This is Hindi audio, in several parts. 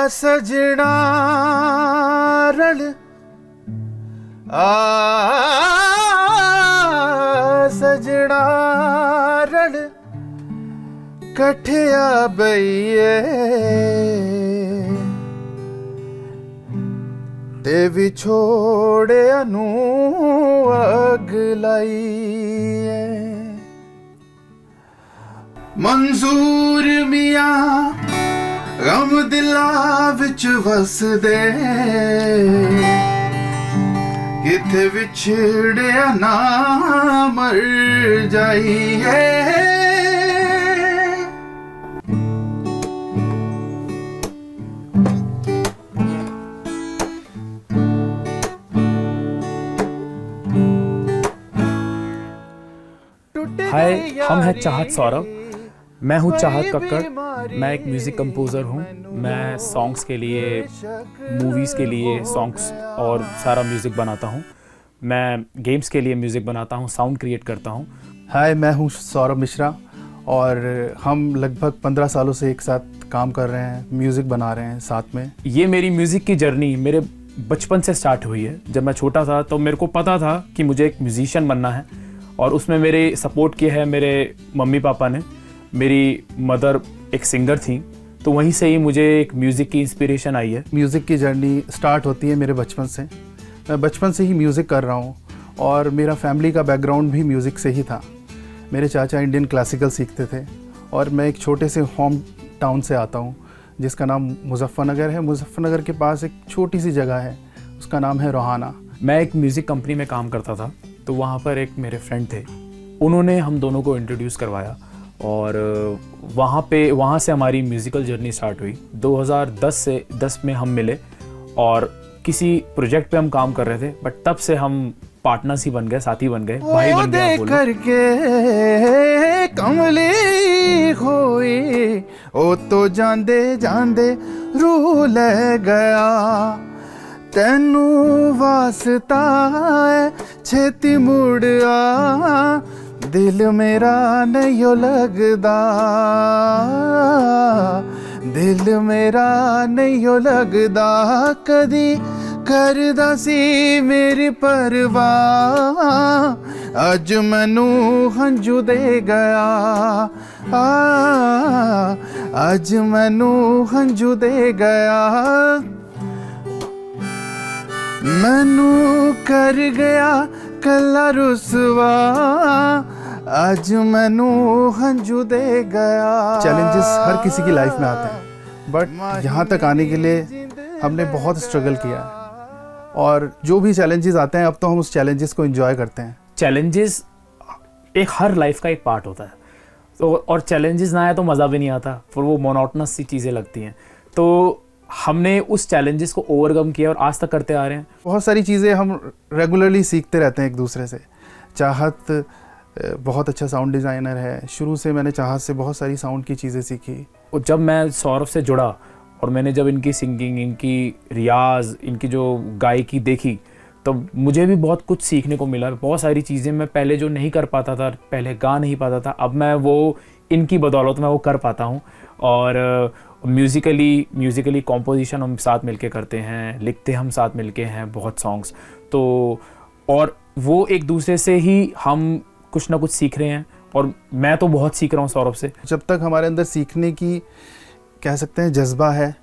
सजना रल सजना रल कठिया बईए ते विछोड़े अनू अग लाईए मंजूर मियां गम दिला विच वसदे किथे विछड़िया ना मर जाइए हाय, हम हैं चाहत सौरभ। मैं हूँ चाहत कक्कड़। मैं एक म्यूज़िक कंपोज़र हूँ। मैं सॉन्ग्स के लिए, मूवीज़ के लिए सॉन्ग्स और सारा म्यूज़िक बनाता हूँ। मैं गेम्स के लिए म्यूज़िक बनाता हूँ, साउंड क्रिएट करता हूँ। हाय, मैं हूँ सौरभ मिश्रा और हम लगभग 15 सालों से एक साथ काम कर रहे हैं, म्यूज़िक बना रहे हैं साथ में। ये मेरी म्यूज़िक की जर्नी मेरे बचपन से स्टार्ट हुई है। जब मैं छोटा था तो मेरे को पता था कि मुझे एक म्यूज़िशियन बनना है और उसमें मेरे सपोर्ट किया है मेरे मम्मी पापा ने। मेरी मदर एक सिंगर थी, तो वहीं से ही मुझे एक म्यूज़िक की इंस्पिरेशन आई है। म्यूज़िक की जर्नी स्टार्ट होती है मेरे बचपन से। मैं बचपन से ही म्यूज़िक कर रहा हूँ और मेरा फैमिली का बैकग्राउंड भी म्यूज़िक से ही था। मेरे चाचा इंडियन क्लासिकल सीखते थे और मैं एक छोटे से होम टाउन से आता हूँ जिसका नाम मुजफ्फरनगर है। मुजफ्फरनगर के पास एक छोटी सी जगह है, उसका नाम है रोहाना। मैं एक म्यूज़िक कंपनी में काम करता था, तो वहाँ पर एक मेरे फ्रेंड थे, उन्होंने हम दोनों को इंट्रोड्यूस करवाया और वहाँ से हमारी म्यूज़िकल जर्नी स्टार्ट हुई। 2010 में हम मिले और किसी प्रोजेक्ट पे हम काम कर रहे थे, बट तब से हम पार्टनर्स ही बन गए, साथी बन गए, भाई बन गए। करके कमली खोई ओ तो जांदे जांदे रू ले गया तेनू वास्ता है छेती मुड़ आ दिल मेरा नहीं लगदा दिल मेरा नहीं लगदा कदी करदा सी मेरी परवाह अज मैनू हंजू दे गया अज मैनू हंजू दे गया मैनू कर गया कला रुसवा आज मैनू हंजू दे गया। चैलेंजेस हर किसी की लाइफ में आते हैं, बट यहाँ तक आने के लिए हमने बहुत स्ट्रगल किया है और जो भी चैलेंजेस आते हैं अब तो हम उस चैलेंजेस को एंजॉय करते हैं। चैलेंजेस एक हर लाइफ का एक पार्ट होता है, तो और चैलेंजेस ना आए तो मज़ा भी नहीं आता, फिर वो मोनोटोनस सी चीज़ें लगती हैं। तो हमने उस चैलेंजेस को ओवरकम किया और आज तक करते आ रहे हैं। बहुत सारी चीज़ें हम रेगुलरली सीखते रहते हैं एक दूसरे से। चाहत बहुत अच्छा साउंड डिज़ाइनर है, शुरू से मैंने चाहत से बहुत सारी साउंड की चीज़ें सीखी। और जब मैं सौरभ से जुड़ा और मैंने जब इनकी सिंगिंग, इनकी रियाज़, इनकी जो गायकी देखी, तो मुझे भी बहुत कुछ सीखने को मिला। बहुत सारी चीज़ें मैं पहले जो नहीं कर पाता था, पहले गा नहीं पाता था, अब मैं वो इनकी बदौलत मैं वो कर पाता हूँ। और म्यूज़िकली कॉम्पोजिशन हम साथ मिलके करते हैं, लिखते हम साथ मिलके हैं बहुत सॉन्ग्स। तो और वो एक दूसरे से ही हम कुछ ना कुछ सीख रहे हैं और मैं तो बहुत सीख रहा हूँ सौरभ से। जब तक हमारे अंदर सीखने की कह सकते हैं जज्बा है,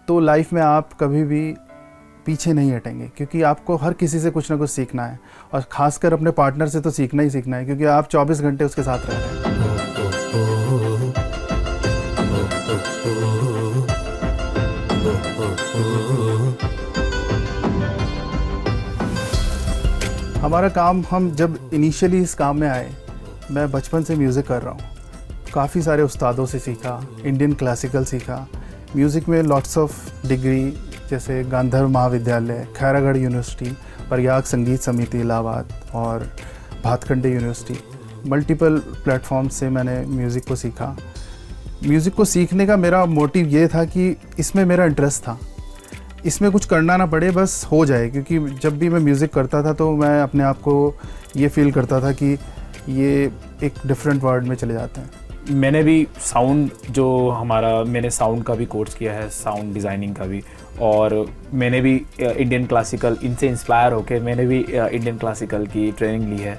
तो लाइफ में आप कभी भी पीछे नहीं हटेंगे, क्योंकि आपको हर किसी से कुछ ना कुछ सीखना है और ख़ासकर अपने पार्टनर से तो सीखना ही सीखना है, क्योंकि आप 24 घंटे उसके साथ रह रहे हैं। हमारा काम, हम जब इनिशियली इस काम में आए, मैं बचपन से म्यूज़िक कर रहा हूँ, काफ़ी सारे उस्तादों से सीखा, इंडियन क्लासिकल सीखा, म्यूज़िक में लॉट्स ऑफ डिग्री जैसे गांधर्व महाविद्यालय, खैरागढ़ यूनिवर्सिटी, प्रयाग संगीत समिति इलाहाबाद और भातखंडे यूनिवर्सिटी, मल्टीपल प्लेटफॉर्म्स से मैंने म्यूज़िक को सीखा। म्यूज़िक को सीखने का मेरा मोटिव ये था कि इसमें मेरा इंटरेस्ट था, इसमें कुछ करना ना पड़े, बस हो जाए। क्योंकि जब भी मैं म्यूज़िक करता था तो मैं अपने आप को ये फील करता था कि ये एक डिफरेंट वर्ल्ड में चले जाते हैं। मैंने भी साउंड जो हमारा मैंने साउंड का भी कोर्स किया है, साउंड डिज़ाइनिंग का भी, और मैंने भी इंडियन क्लासिकल इनसे इंस्पायर होके मैंने भी इंडियन क्लासिकल की ट्रेनिंग ली है।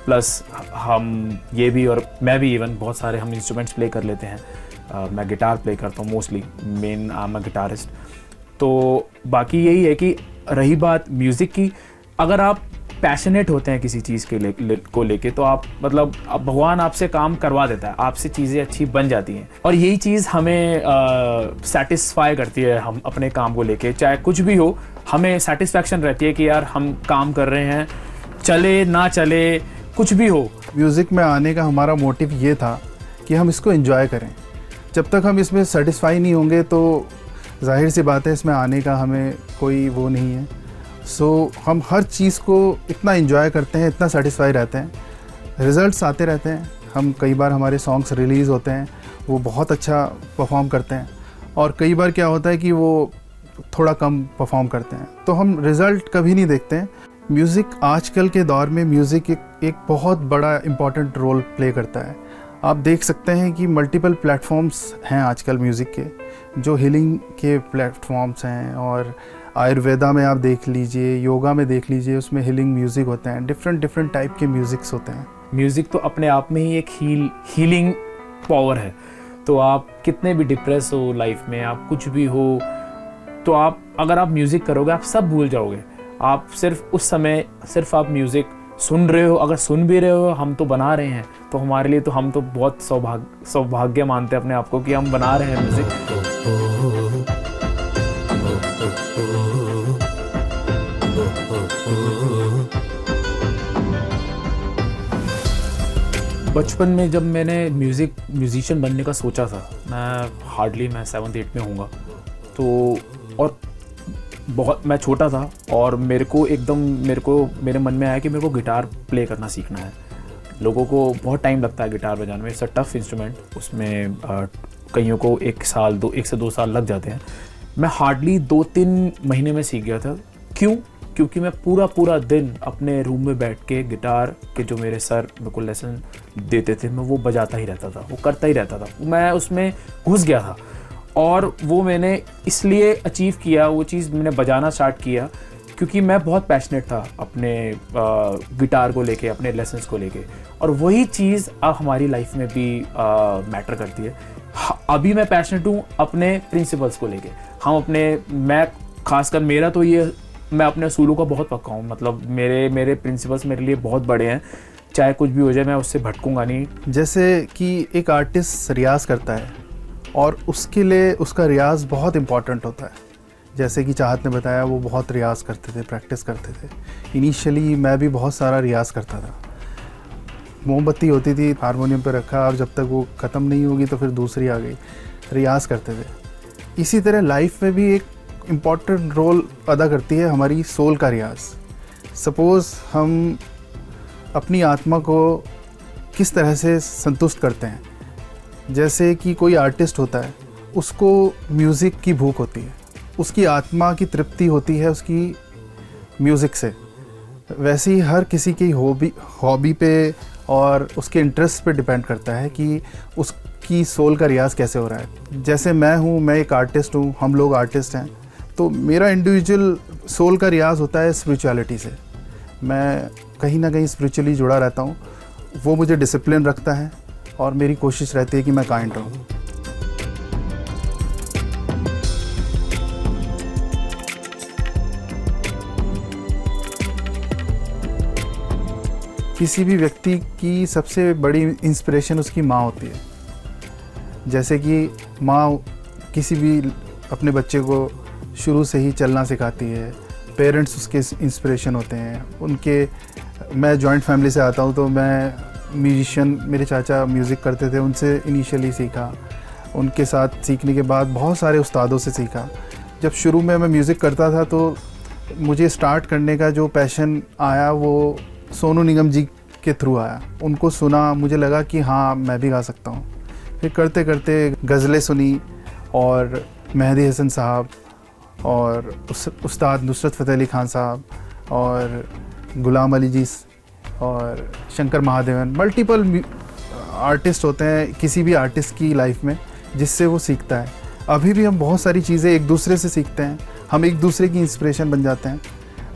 प्लस हम ये भी और मैं भी इवन बहुत सारे हम इंस्ट्रूमेंट्स प्ले कर लेते हैं। मैं गिटार प्ले करता हूँ mostly, main I am a guitarist. तो बाकी यही है कि रही बात म्यूज़िक की, अगर आप पैशनेट होते हैं किसी चीज़ के को लेके तो आप मतलब अब भगवान आपसे काम करवा देता है, आपसे चीज़ें अच्छी बन जाती हैं। और यही चीज़ हमें सेटिस्फाई करती है, हम अपने काम को लेके चाहे कुछ भी हो हमें सेटिस्फैक्शन रहती है कि यार हम काम कर रहे हैं, चले ना चले कुछ भी हो। म्यूज़िक में आने का हमारा मोटिव ये था कि हम इसको एंजॉय करें। जब तक हम इसमें सेटिस्फाई नहीं होंगे तो जाहिर सी बात है इसमें आने का हमें कोई वो नहीं है। हम हर चीज़ को इतना एंजॉय करते हैं, इतना सेटिस्फाई रहते हैं, रिज़ल्ट्स आते रहते हैं। हम कई बार हमारे सॉन्ग्स रिलीज़ होते हैं, वो बहुत अच्छा परफॉर्म करते हैं, और कई बार क्या होता है कि वो थोड़ा कम परफॉर्म करते हैं, तो हम रिज़ल्ट कभी नहीं देखते हैं। म्यूज़िक आजकल के दौर में म्यूज़िक एक बहुत बड़ा इम्पॉर्टेंट रोल प्ले करता है। आप देख सकते हैं कि मल्टीपल प्लेटफॉर्म्स हैं आजकल म्यूज़िक के, जो हीलिंग के प्लेटफॉर्म्स हैं, और आयुर्वेदा में आप देख लीजिए, योगा में देख लीजिए, उसमें हीलिंग म्यूज़िक होते हैं, डिफरेंट टाइप के म्यूज़िक्स होते हैं। म्यूज़िक तो अपने आप में ही एक हीलिंग पावर है। तो आप कितने भी डिप्रेस हो लाइफ में, आप कुछ भी हो, तो आप अगर आप म्यूज़िक करोगे आप सब भूल जाओगे। आप सिर्फ उस समय सिर्फ आप म्यूज़िक सुन रहे हो, अगर सुन भी रहे हो, हम तो बना रहे हैं, तो हमारे लिए तो हम तो बहुत सौभाग्य मानते हैं अपने आप को कि हम बना रहे हैं म्यूज़िक। बचपन में जब मैंने म्यूज़िशियन बनने का सोचा था, मैं 7th-8th में होऊंगा, तो और बहुत मैं छोटा था, और मेरे मन में आया कि मेरे को गिटार प्ले करना सीखना है। लोगों को बहुत टाइम लगता है गिटार बजाने में, इट्स अ टफ इंस्ट्रूमेंट। उसमें कईयों को 1 से 2 साल लग जाते हैं। मैं हार्डली 2-3 महीने में सीख गया था। क्यों? क्योंकि मैं पूरा दिन अपने रूम में बैठ के गिटार के जो मेरे सर मेरे को लेसन देते थे, मैं वो बजाता ही रहता था, वो करता ही रहता था, मैं उसमें घुस गया था। और वो मैंने इसलिए अचीव किया, वो चीज़ मैंने बजाना स्टार्ट किया क्योंकि मैं बहुत पैशनेट था अपने गिटार को लेके, अपने लेसन्स को लेके। और वही चीज़ अब हमारी लाइफ में भी मैटर करती है। अभी मैं पैशनेट हूँ अपने प्रिंसिपल्स को लेके। मैं खासकर मेरा तो ये, मैं अपने असूलों का बहुत पक्का हूँ। मतलब मेरे प्रिंसिपल्स मेरे लिए बहुत बड़े हैं, चाहे कुछ भी हो जाए मैं उससे भटकूंगा नहीं। जैसे कि एक आर्टिस्ट रियाज करता है और उसके लिए उसका रियाज बहुत इम्पॉर्टेंट होता है। जैसे कि चाहत ने बताया, वो बहुत रियाज करते थे, प्रैक्टिस करते थे। इनिशियली मैं भी बहुत सारा रियाज करता था। मोमबत्ती होती थी, हारमोनियम पे रखा, अब जब तक वो ख़त्म नहीं होगी तो फिर दूसरी आ गई, रियाज करते थे। इसी तरह लाइफ में भी एक इम्पॉर्टेंट रोल अदा करती है हमारी सोल का रियाज। सपोज़ हम अपनी आत्मा को किस तरह से संतुष्ट करते हैं। जैसे कि कोई आर्टिस्ट होता है, उसको म्यूज़िक की भूख होती है, उसकी आत्मा की तृप्ति होती है उसकी म्यूज़िक से। वैसे ही हर किसी की हॉबी पे और उसके इंटरेस्ट पे डिपेंड करता है कि उसकी सोल का रियाज कैसे हो रहा है। जैसे मैं एक आर्टिस्ट हूँ, हम लोग आर्टिस्ट हैं, तो मेरा इंडिविजुअल सोल का रियाज होता है स्पिरिचुअलिटी से। मैं कहीं ना कहीं स्पिरिचुअली जुड़ा रहता हूँ, वो मुझे डिसिप्लिन रखता है और मेरी कोशिश रहती है कि मैं काइंड रहूँ। किसी भी व्यक्ति की सबसे बड़ी इंस्पिरेशन उसकी माँ होती है। जैसे कि माँ किसी भी अपने बच्चे को शुरू से ही चलना सिखाती है, पेरेंट्स उसके इंस्पिरेशन होते हैं। मैं जॉइंट फैमिली से आता हूँ, तो मैं म्यूजिशियन, मेरे चाचा म्यूज़िक करते थे, उनसे इनिशियली सीखा। उनके साथ सीखने के बाद बहुत सारे उस्तादों से सीखा। जब शुरू में मैं म्यूज़िक करता था तो मुझे स्टार्ट करने का जो पैशन आया वो सोनू निगम जी के थ्रू आया। उनको सुना, मुझे लगा कि हाँ मैं भी गा सकता हूँ। फिर करते करते गज़लें सुनी, और मेहदी हसन साहब और उस्ताद नुसरत फ़तेह अली खान साहब और गुलाम अली जी और शंकर महादेवन, मल्टीपल आर्टिस्ट होते हैं किसी भी आर्टिस्ट की लाइफ में, जिससे वो सीखता है। अभी भी हम बहुत सारी चीज़ें एक दूसरे से सीखते हैं, हम एक दूसरे की इंस्पिरेशन बन जाते हैं।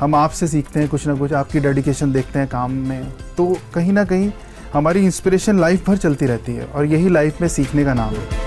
हम आपसे सीखते हैं कुछ ना कुछ, आपकी डेडिकेशन देखते हैं काम में, तो कहीं ना कहीं हमारी इंस्पिरेशन लाइफ भर चलती रहती है, और यही लाइफ में सीखने का नाम है।